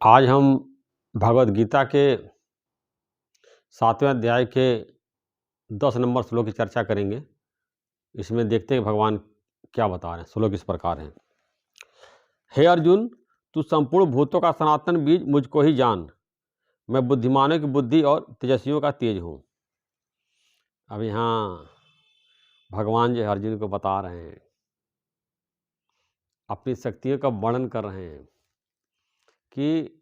आज हम भगवद गीता के 7वें अध्याय के 10 नंबर श्लोक की चर्चा करेंगे। इसमें देखते हैं भगवान क्या बता रहे हैं। श्लोक इस प्रकार हैं। हे अर्जुन, तू संपूर्ण भूतों का सनातन बीज मुझको ही जान। मैं बुद्धिमानों की बुद्धि और तेजस्वियों का तेज हूँ। अब यहाँ भगवान जो अर्जुन को बता रहे हैं, अपनी शक्तियों का वर्णन कर रहे हैं कि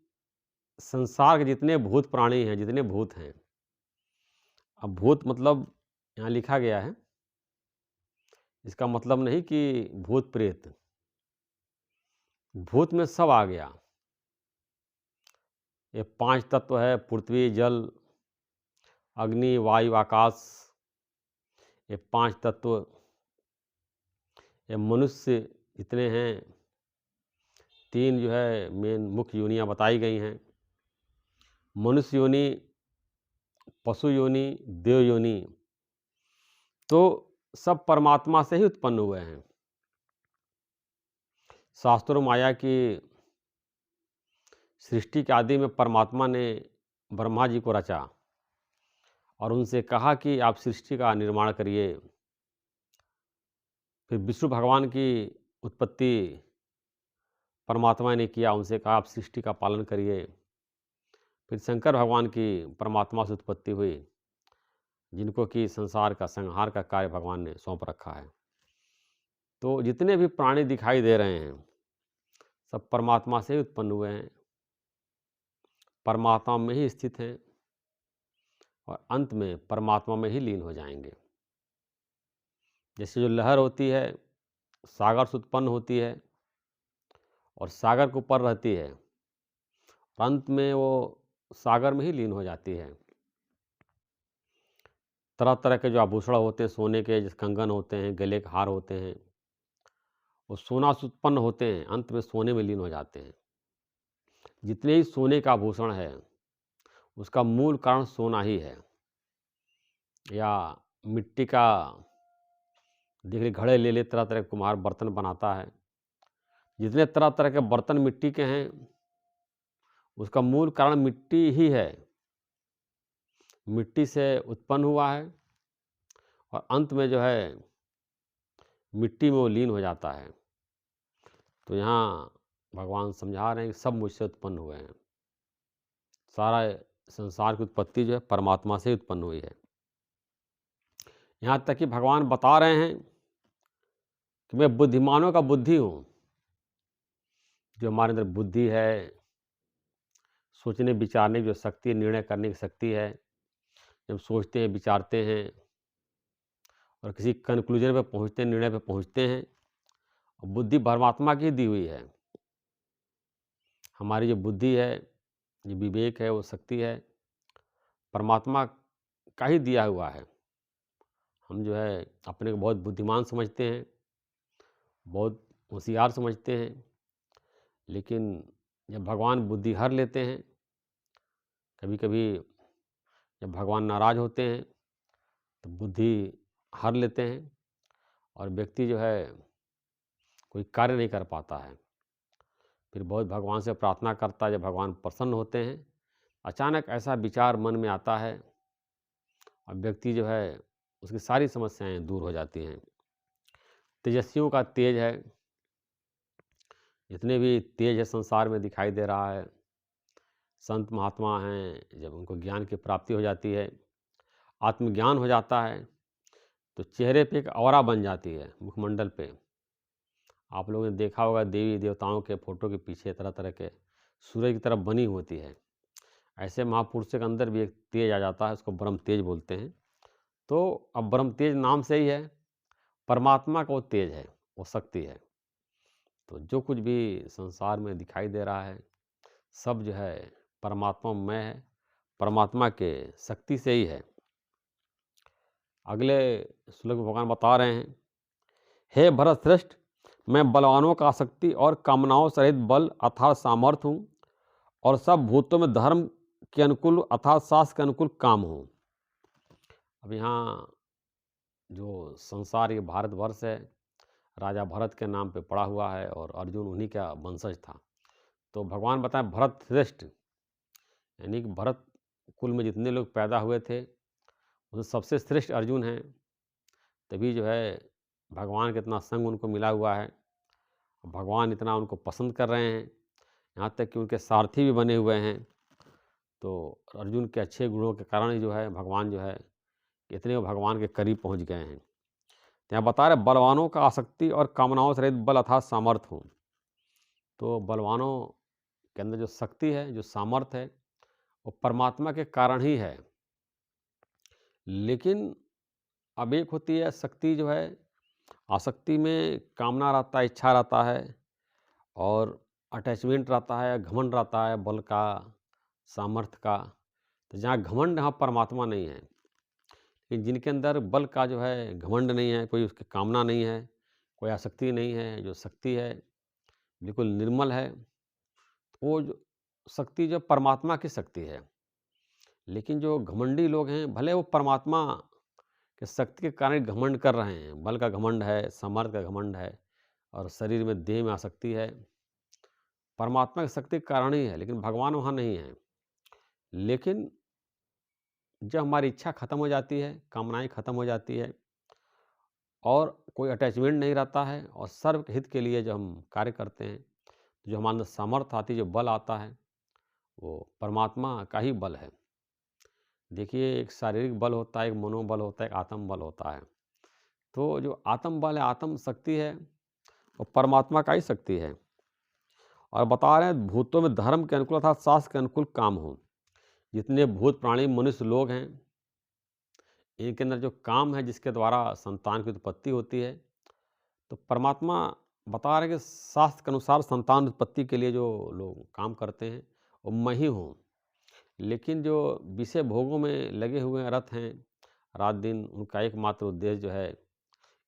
संसार के जितने भूत प्राणी हैं, जितने भूत हैं, अब भूत मतलब यहाँ लिखा गया है, इसका मतलब नहीं कि भूत प्रेत, भूत में सब आ गया। ये 5 तत्व है, पृथ्वी, जल, अग्नि, वायु, आकाश। ये 5 तत्व, ये मनुष्य जितने हैं, 3 जो है मेन मुख्य योनियाँ बताई गई हैं। मनुष्य योनि, पशु योनि, देव योनि। तो सब परमात्मा से ही उत्पन्न हुए हैं। शास्त्रों माया की सृष्टि के आदि में परमात्मा ने ब्रह्मा जी को रचा और उनसे कहा कि आप सृष्टि का निर्माण करिए। फिर विष्णु भगवान की उत्पत्ति परमात्मा ने किया, उनसे कहा आप सृष्टि का पालन करिए। फिर शंकर भगवान की परमात्मा से उत्पत्ति हुई, जिनको कि संसार का संहार का कार्य भगवान ने सौंप रखा है। तो जितने भी प्राणी दिखाई दे रहे हैं, सब परमात्मा से ही उत्पन्न हुए हैं, परमात्मा में ही स्थित हैं और अंत में परमात्मा में ही लीन हो जाएंगे। जैसे जो लहर होती है, सागर से उत्पन्न होती है और सागर के ऊपर रहती है, अंत में वो सागर में ही लीन हो जाती है। तरह तरह के जो आभूषण होते हैं, सोने के जैसे कंगन होते हैं, गले के हार होते हैं, वो सोना से उत्पन्न होते हैं, अंत में सोने में लीन हो जाते हैं। जितने ही सोने का आभूषण है, उसका मूल कारण सोना ही है। या मिट्टी का देख ली, घड़े ले ले, तरह तरह के कुम्हार बर्तन बनाता है। जितने तरह तरह के बर्तन मिट्टी के हैं, उसका मूल कारण मिट्टी ही है। मिट्टी से उत्पन्न हुआ है और अंत में जो है मिट्टी में वो लीन हो जाता है। तो यहाँ भगवान समझा रहे हैं कि सब मुझसे उत्पन्न हुए हैं। सारा संसार की उत्पत्ति जो है परमात्मा से उत्पन्न हुई है। यहाँ तक कि भगवान बता रहे हैं कि मैं बुद्धिमानों का बुद्धि हूँ। जो हमारे अंदर बुद्धि है, सोचने विचारने की जो शक्ति है, निर्णय करने की शक्ति है, जब सोचते हैं, विचारते हैं और किसी कंक्लूजन पे पहुँचते हैं, निर्णय पे पहुँचते हैं, और बुद्धि परमात्मा की दी हुई है। हमारी जो बुद्धि है, जो विवेक है, वो शक्ति है, परमात्मा का ही दिया हुआ है। हम जो है अपने को बहुत बुद्धिमान समझते हैं, बहुत होशियार समझते हैं, लेकिन जब भगवान बुद्धि हर लेते हैं, कभी कभी जब भगवान नाराज होते हैं तो बुद्धि हर लेते हैं और व्यक्ति जो है कोई कार्य नहीं कर पाता है। फिर बहुत भगवान से प्रार्थना करता है, जब भगवान प्रसन्न होते हैं, अचानक ऐसा विचार मन में आता है और व्यक्ति जो है उसकी सारी समस्याएं दूर हो जाती हैं। तेजस्वियों का तेज है, जितने भी तेज है संसार में दिखाई दे रहा है। संत महात्मा हैं, जब उनको ज्ञान की प्राप्ति हो जाती है, आत्मज्ञान हो जाता है, तो चेहरे पे एक औरा बन जाती है, मुखमंडल पे। आप लोगों ने देखा होगा देवी देवताओं के फोटो के पीछे तरह तरह के सूरज की तरफ बनी होती है। ऐसे महापुरुषों के अंदर भी एक तेज आ जाता है, उसको ब्रह्म तेज बोलते हैं। तो अब ब्रह्म तेज नाम से ही है, परमात्मा का वो तेज है, वो शक्ति है। तो जो कुछ भी संसार में दिखाई दे रहा है, सब जो है परमात्मा में है, परमात्मा के शक्ति से ही है। अगले श्लोक में भगवान बता रहे हैं, हे भरत श्रेष्ठ, मैं बलवानों का आसक्ति और कामनाओं सहित बल अर्थात सामर्थ्य हूँ और सब भूतों में धर्म के अनुकूल अर्थात शास्त्र के अनुकूल काम हूँ। अब यहाँ जो संसार ये भारतवर्ष है, राजा भरत के नाम पे पड़ा हुआ है और अर्जुन उन्हीं का वंशज था। तो भगवान बताएं भरत श्रेष्ठ, यानी कि भरत कुल में जितने लोग पैदा हुए थे उसमें सबसे श्रेष्ठ अर्जुन हैं। तभी जो है भगवान का इतना संग उनको मिला हुआ है, भगवान इतना उनको पसंद कर रहे हैं, यहाँ तक कि उनके सारथी भी बने हुए हैं। तो अर्जुन के अच्छे गुणों के कारण ही जो है भगवान जो है इतने वो भगवान के करीब पहुँच गए हैं। तो यहाँ बता रहे बलवानों का आसक्ति और कामनाओं से रहित बल अर्थात सामर्थ्य हो। तो बलवानों के अंदर जो शक्ति है, जो सामर्थ्य है, वो परमात्मा के कारण ही है। लेकिन अब एक होती है शक्ति जो है, आसक्ति में कामना रहता है, इच्छा रहता है और अटैचमेंट रहता है, घमंड रहता है बल का, सामर्थ्य का। तो जहाँ घमंड, वहाँ परमात्मा नहीं है। लेकिन जिनके अंदर बल का जो है घमंड नहीं है, कोई उसकी कामना नहीं है, कोई आसक्ति नहीं है, जो शक्ति है बिल्कुल निर्मल है, वो जो शक्ति जो परमात्मा की शक्ति है। लेकिन जो घमंडी लोग हैं, भले वो परमात्मा के शक्ति के कारण घमंड कर रहे हैं, बल का घमंड है, सामर्थ्य का घमंड है और शरीर में, देह में आसक्ति है, परमात्मा की शक्ति के कारण ही है, लेकिन भगवान वहाँ नहीं है। लेकिन जब हमारी इच्छा खत्म हो जाती है, कामनाएं खत्म हो जाती है और कोई अटैचमेंट नहीं रहता है और सर्व हित के लिए जब हम कार्य करते हैं, तो जो हमारे अंदर सामर्थ्य आती है, जो बल आता है, वो परमात्मा का ही बल है। देखिए, एक शारीरिक बल होता है, एक मनोबल होता है, एक आत्म बल होता है। तो जो आत्म बल है, आत्म शक्ति है, वो परमात्मा का ही शक्ति है। और बता रहे हैं भूतों में धर्म के अनुकूल अर्थात शास्त्र के अनुकूल काम हो। जितने भूत प्राणी मनुष्य लोग हैं, इनके अंदर जो काम है जिसके द्वारा संतान की उत्पत्ति होती है, तो परमात्मा बता रहे हैं कि शास्त्र के अनुसार संतान उत्पत्ति के लिए जो लोग काम करते हैं वो मैं ही हूँ। लेकिन जो विषय भोगों में लगे हुए रत हैं रात दिन, उनका एकमात्र उद्देश्य जो है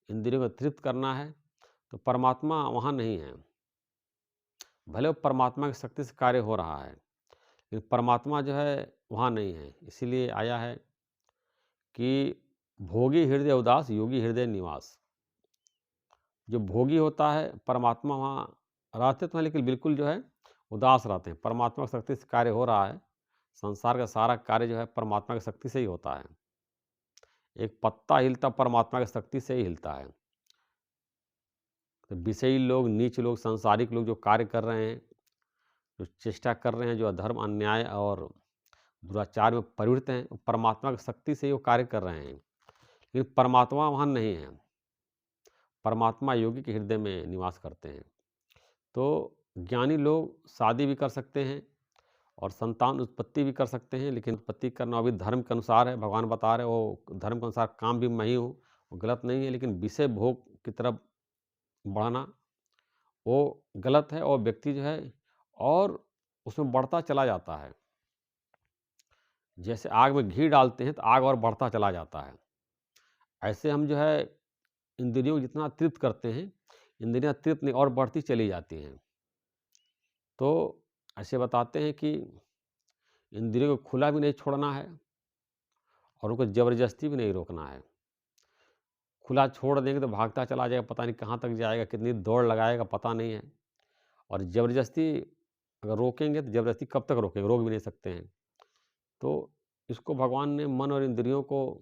इंद्रियों को तृप्त करना है, तो परमात्मा वहाँ नहीं है। भले वो परमात्मा की शक्ति से कार्य हो रहा है, लेकिन परमात्मा जो है वहाँ नहीं है। इसीलिए आया है कि भोगी हृदय उदास, योगी हृदय निवास। जो भोगी होता है, परमात्मा वहाँ रहते तो हैं, लेकिन बिल्कुल जो है उदास रहते हैं। परमात्मा की शक्ति से कार्य हो रहा है, संसार का सारा कार्य जो है परमात्मा की शक्ति से ही होता है। एक पत्ता हिलता परमात्मा की शक्ति से ही हिलता है। तो विषयी लोग, नीच लोग, सांसारिक लोग जो कार्य कर रहे हैं, जो चेष्टा कर रहे हैं, जो अधर्म, अन्याय और दुराचार में प्रवृत्त हैं, वो परमात्मा की शक्ति से ही वो कार्य कर रहे हैं। लेकिन परमात्मा वहाँ नहीं है। परमात्मा योगी के हृदय में निवास करते हैं। तो ज्ञानी लोग शादी भी कर सकते हैं और संतान उत्पत्ति भी कर सकते हैं, लेकिन उत्पत्ति करना अभी धर्म के अनुसार है। भगवान बता रहे वो धर्म के अनुसार काम भी मैं ही हूँ, वो गलत नहीं है। लेकिन विषय भोग की तरफ बढ़ना वो गलत है और व्यक्ति जो है और उसमें बढ़ता चला जाता है। जैसे आग में घी डालते हैं तो आग और बढ़ता चला जाता है। ऐसे हम जो है इंद्रियों को जितना तृप्त करते हैं, इंद्रियां तृप्त नहीं और बढ़ती चली जाती हैं। तो ऐसे बताते हैं कि इंद्रियों को खुला भी नहीं छोड़ना है और उनको ज़बरदस्ती भी नहीं रोकना है। खुला छोड़ देंगे तो भागता चला जाएगा, पता नहीं कहाँ तक जाएगा, कितनी दौड़ लगाएगा पता नहीं है। और ज़बरदस्ती अगर रोकेंगे तो ज़बरदस्ती कब तक रोकेंगे, रोक भी नहीं सकते हैं। तो इसको भगवान ने मन और इंद्रियों को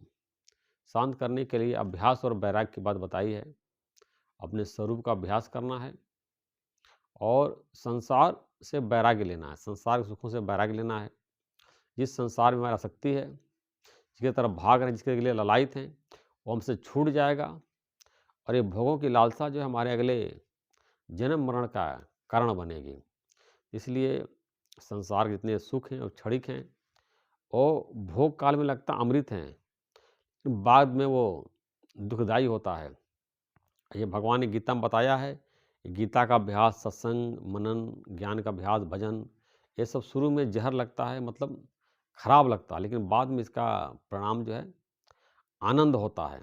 शांत करने के लिए अभ्यास और वैराग्य की बात बताई है। अपने स्वरूप का अभ्यास करना है और संसार से वैराग्य लेना है, संसार के सुखों से वैराग्य लेना है। जिस संसार में हमारा शक्ति है, जिसकी तरफ भाग रहे हैं, जिसके लिए ललायत हैं, वो हमसे छूट जाएगा और ये भोगों की लालसा जो है हमारे अगले जन्म मरण का कारण बनेगी। इसलिए संसार के जितने सुख हैं और क्षणिक हैं, वो भोग काल में लगता अमृत हैं, बाद में वो दुखदाई होता है। ये भगवान ने गीता में बताया है। गीता का अभ्यास, सत्संग, मनन, ज्ञान का अभ्यास, भजन, ये सब शुरू में जहर लगता है, मतलब खराब लगता है, लेकिन बाद में इसका परिणाम जो है आनंद होता है,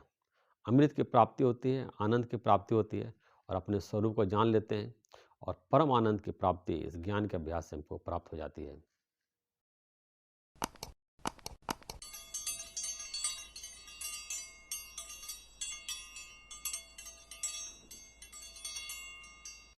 अमृत की प्राप्ति होती है, आनंद की प्राप्ति होती है और अपने स्वरूप को जान लेते हैं और परम आनंद की प्राप्ति इस ज्ञान के अभ्यास से हमको प्राप्त हो जाती है।